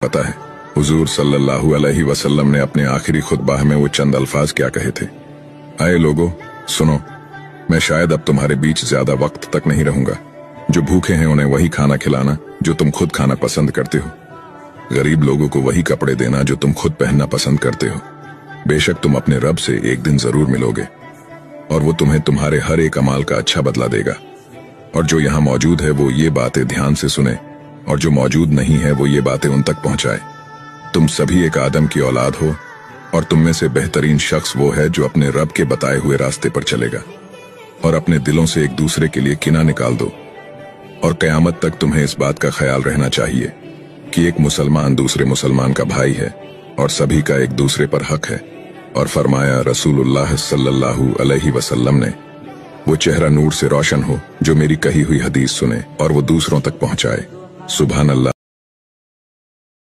पता है हुजूर सल्लल्लाहु अलैहि वसल्लम ने अपने आखिरी खुतबा में वो चंद अल्फाज क्या कहे थे? आए लोगों, सुनो, मैं शायद अब तुम्हारे बीच ज्यादा वक्त तक नहीं रहूंगा। जो भूखे हैं उन्हें वही खाना खिलाना जो तुम खुद खाना पसंद करते हो। गरीब लोगों को वही कपड़े देना जो तुम खुद पहनना पसंद करते हो। बेशक तुम अपने रब से एक दिन जरूर मिलोगे और वो तुम्हें तुम्हारे हर एक अमाल का अच्छा बदला देगा। और जो यहाँ मौजूद है वो ये बातें ध्यान से सुने, और जो मौजूद नहीं है वो ये बातें उन तक पहुंचाए। तुम सभी एक आदम की औलाद हो, और तुम में से बेहतरीन शख्स वो है जो अपने रब के बताए हुए रास्ते पर चलेगा। और अपने दिलों से एक दूसरे के लिए किना निकाल दो। और कयामत तक तुम्हें इस बात का ख्याल रहना चाहिए कि एक मुसलमान दूसरे मुसलमान का भाई है और सभी का एक दूसरे पर हक है। और फरमाया रसूलुल्लाह सल्लल्लाहु अलैहि वसल्लम ने, वो चेहरा नूर से रोशन हो जो मेरी कही हुई हदीस सुने और वो दूसरों तक पहुंचाए। सुभान अल्लाह।